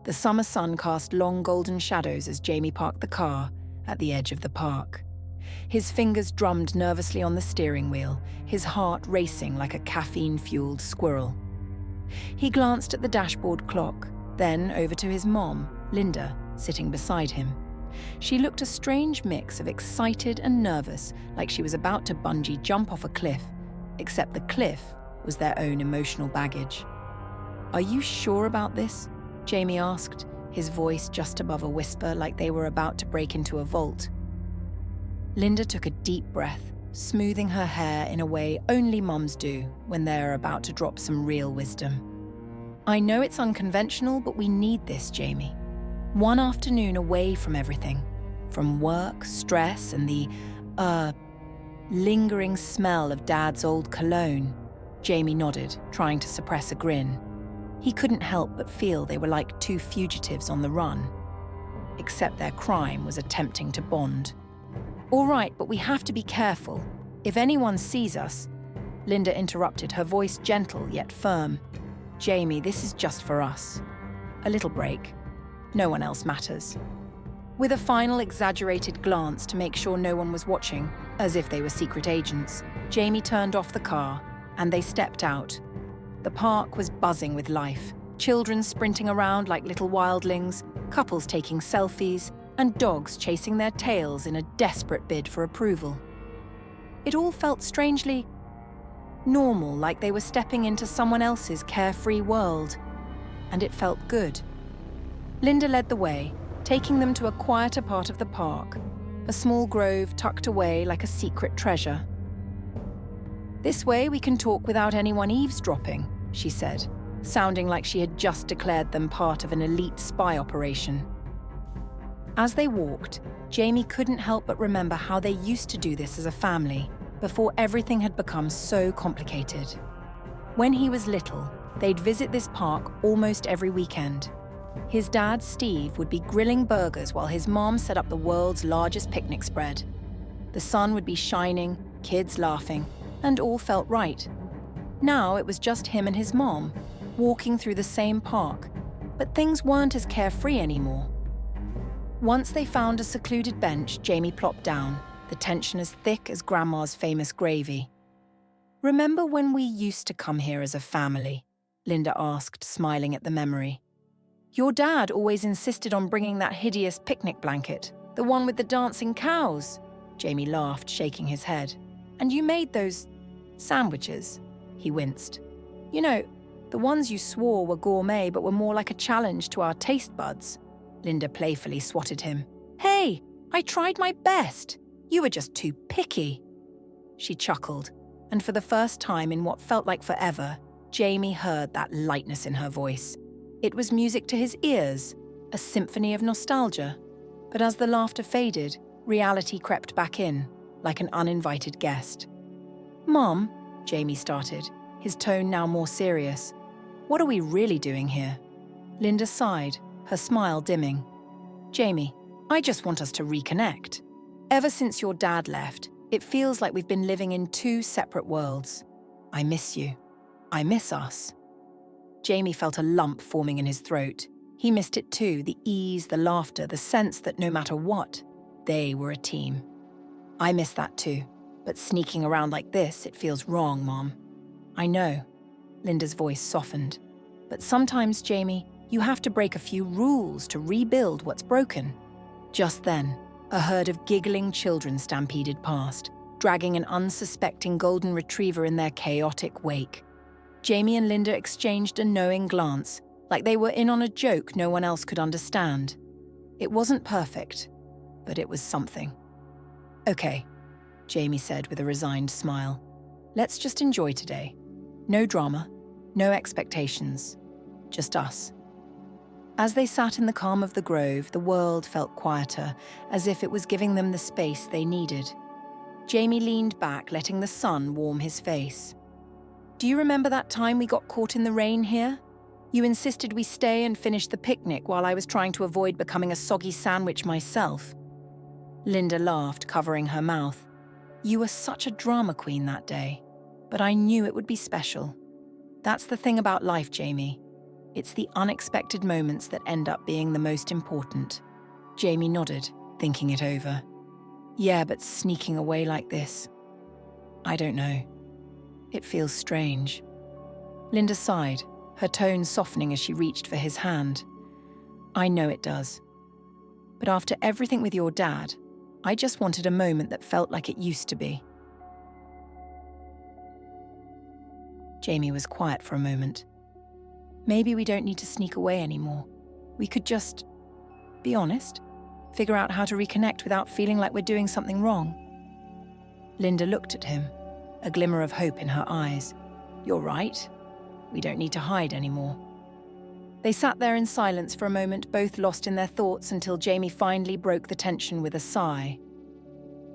The summer sun cast long golden shadows as Jamie parked the car at the edge of the park. His fingers drummed nervously on the steering wheel, his heart racing like a caffeine-fueled squirrel. He glanced at the dashboard clock, then over to his mom, Linda, sitting beside him. She looked a strange mix of excited and nervous, like she was about to bungee jump off a cliff, except the cliff was their own emotional baggage. "Are you sure about this?" Jamie asked, his voice just above a whisper like they were about to break into a vault. Linda took a deep breath, smoothing her hair in a way only mums do when they're about to drop some real wisdom. "I know it's unconventional, but we need this, Jamie. One afternoon away from everything, from work, stress, and the, lingering smell of Dad's old cologne." Jamie nodded, trying to suppress a grin. He couldn't help but feel they were like two fugitives on the run. Except their crime was attempting to bond. "All right, but we have to be careful. If anyone sees us..." Linda interrupted, her voice gentle yet firm. "Jamie, this is just for us. A little break. No one else matters." With a final exaggerated glance to make sure no one was watching, as if they were secret agents, Jamie turned off the car and they stepped out. The park was buzzing with life, children sprinting around like little wildlings, couples taking selfies, and dogs chasing their tails in a desperate bid for approval. It all felt strangely normal, like they were stepping into someone else's carefree world. And it felt good. Linda led the way, taking them to a quieter part of the park, a small grove tucked away like a secret treasure. "This way we can talk without anyone eavesdropping," she said, sounding like she had just declared them part of an elite spy operation. As they walked, Jamie couldn't help but remember how they used to do this as a family, before everything had become so complicated. When he was little, they'd visit this park almost every weekend. His dad, Steve, would be grilling burgers while his mom set up the world's largest picnic spread. The sun would be shining, kids laughing, and all felt right. Now it was just him and his mom, walking through the same park, but things weren't as carefree anymore. Once they found a secluded bench, Jamie plopped down, the tension as thick as Grandma's famous gravy. "Remember when we used to come here as a family?" Linda asked, smiling at the memory. "Your dad always insisted on bringing that hideous picnic blanket, the one with the dancing cows." Jamie laughed, shaking his head. "And you made those sandwiches." He winced. "You know, the ones you swore were gourmet but were more like a challenge to our taste buds." Linda playfully swatted him. "Hey, I tried my best. You were just too picky." She chuckled, and for the first time in what felt like forever, Jamie heard that lightness in her voice. It was music to his ears, a symphony of nostalgia. But as the laughter faded, reality crept back in, like an uninvited guest. "Mom," Jamie started, his tone now more serious. "What are we really doing here?" Linda sighed, her smile dimming. "Jamie, I just want us to reconnect. Ever since your dad left, it feels like we've been living in two separate worlds. I miss you. I miss us." Jamie felt a lump forming in his throat. He missed it too, the ease, the laughter, the sense that no matter what, they were a team. "I miss that too, but sneaking around like this, it feels wrong, Mom." "I know." Linda's voice softened. "But sometimes, Jamie, you have to break a few rules to rebuild what's broken." Just then, a herd of giggling children stampeded past, dragging an unsuspecting golden retriever in their chaotic wake. Jamie and Linda exchanged a knowing glance, like they were in on a joke no one else could understand. It wasn't perfect, but it was something. "Okay," Jamie said with a resigned smile. "Let's just enjoy today. No drama, no expectations, just us." As they sat in the calm of the grove, the world felt quieter, as if it was giving them the space they needed. Jamie leaned back, letting the sun warm his face. "Do you remember that time we got caught in the rain here? You insisted we stay and finish the picnic while I was trying to avoid becoming a soggy sandwich myself." Linda laughed, covering her mouth. "You were such a drama queen that day, but I knew it would be special. That's the thing about life, Jamie. It's the unexpected moments that end up being the most important. Jamie nodded, thinking it over. Yeah, but sneaking away like this, I don't know. It feels strange. Linda sighed, her tone softening as she reached for his hand. I know it does. But after everything with your dad, I just wanted a moment that felt like it used to be. Jamie was quiet for a moment. Maybe we don't need to sneak away anymore. We could just be honest, figure out how to reconnect without feeling like we're doing something wrong. Linda looked at him, a glimmer of hope in her eyes. You're right. We don't need to hide anymore. They sat there in silence for a moment, both lost in their thoughts, until Jamie finally broke the tension with a sigh.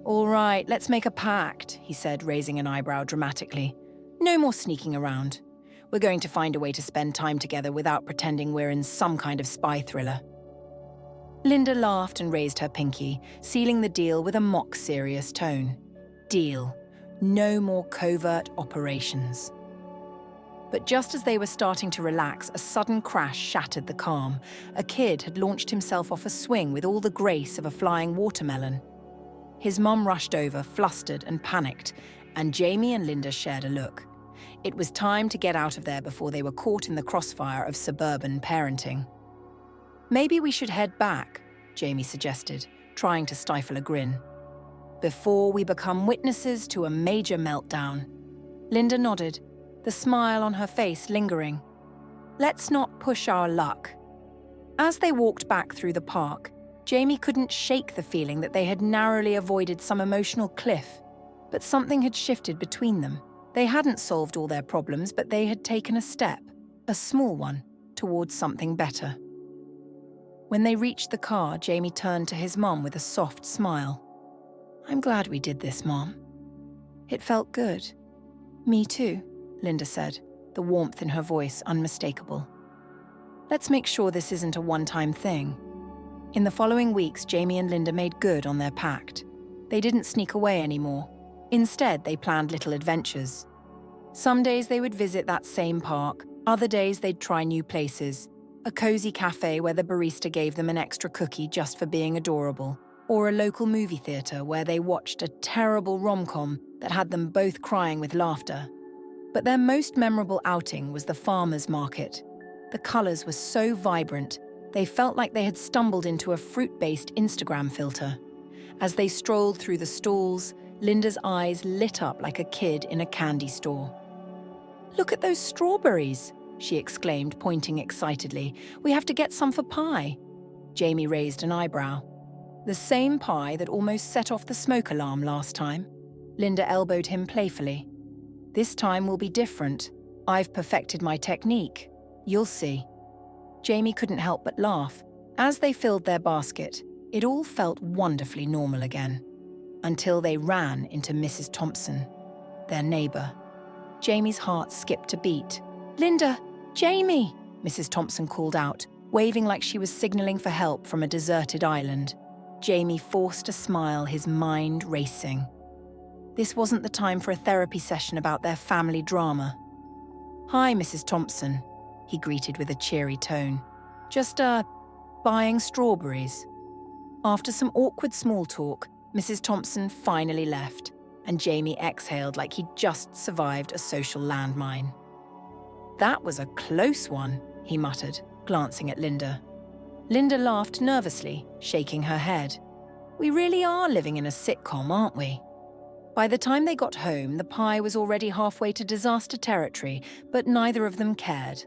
All right, let's make a pact, he said, raising an eyebrow dramatically. No more sneaking around. We're going to find a way to spend time together without pretending we're in some kind of spy thriller. Linda laughed and raised her pinky, sealing the deal with a mock-serious tone. Deal. No more covert operations. But just as they were starting to relax, a sudden crash shattered the calm. A kid had launched himself off a swing with all the grace of a flying watermelon. His mum rushed over, flustered and panicked, and Jamie and Linda shared a look. It was time to get out of there before they were caught in the crossfire of suburban parenting. Maybe we should head back, Jamie suggested, trying to stifle a grin. Before we become witnesses to a major meltdown. Linda nodded, the smile on her face lingering. Let's not push our luck. As they walked back through the park, Jamie couldn't shake the feeling that they had narrowly avoided some emotional cliff. But something had shifted between them. They hadn't solved all their problems, but they had taken a step, a small one, towards something better. When they reached the car, Jamie turned to his mom with a soft smile. I'm glad we did this, Mom. It felt good. Me too, Linda said, the warmth in her voice unmistakable. Let's make sure this isn't a one-time thing. In the following weeks, Jamie and Linda made good on their pact. They didn't sneak away anymore. Instead, they planned little adventures. Some days they would visit that same park, other days they'd try new places. A cozy cafe where the barista gave them an extra cookie just for being adorable, or a local movie theatre where they watched a terrible rom-com that had them both crying with laughter. But their most memorable outing was the farmers' market. The colours were so vibrant, they felt like they had stumbled into a fruit-based Instagram filter. As they strolled through the stalls, Linda's eyes lit up like a kid in a candy store. Look at those strawberries, she exclaimed, pointing excitedly. We have to get some for pie. Jamie raised an eyebrow. The same pie that almost set off the smoke alarm last time. Linda elbowed him playfully. This time will be different. I've perfected my technique. You'll see. Jamie couldn't help but laugh. As they filled their basket, it all felt wonderfully normal again. Until they ran into Mrs. Thompson, their neighbour. Jamie's heart skipped a beat. Linda! Jamie! Mrs. Thompson called out, waving like she was signalling for help from a deserted island. Jamie forced a smile, his mind racing. This wasn't the time for a therapy session about their family drama. Hi, Mrs. Thompson, he greeted with a cheery tone. Just, buying strawberries. After some awkward small talk, Mrs. Thompson finally left, and Jamie exhaled like he'd just survived a social landmine. That was a close one, he muttered, glancing at Linda. Linda laughed nervously, shaking her head. We really are living in a sitcom, aren't we? By the time they got home, the pie was already halfway to disaster territory, but neither of them cared.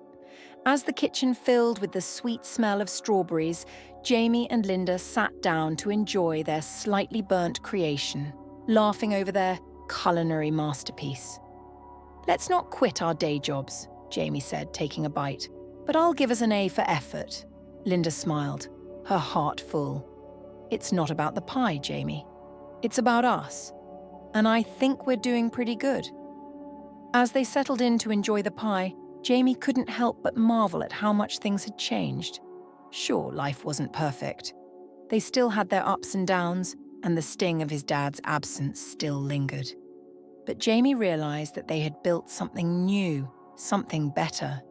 As the kitchen filled with the sweet smell of strawberries, Jamie and Linda sat down to enjoy their slightly burnt creation, laughing over their culinary masterpiece. Let's not quit our day jobs, Jamie said, taking a bite. But I'll give us an A for effort. Linda smiled, her heart full. It's not about the pie, Jamie. It's about us. And I think we're doing pretty good. As they settled in to enjoy the pie, Jamie couldn't help but marvel at how much things had changed. Sure, life wasn't perfect. They still had their ups and downs, and the sting of his dad's absence still lingered. But Jamie realized that they had built something new, something better.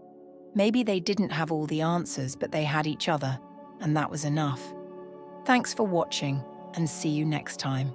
Maybe they didn't have all the answers, but they had each other, and that was enough. Thanks for watching, and see you next time.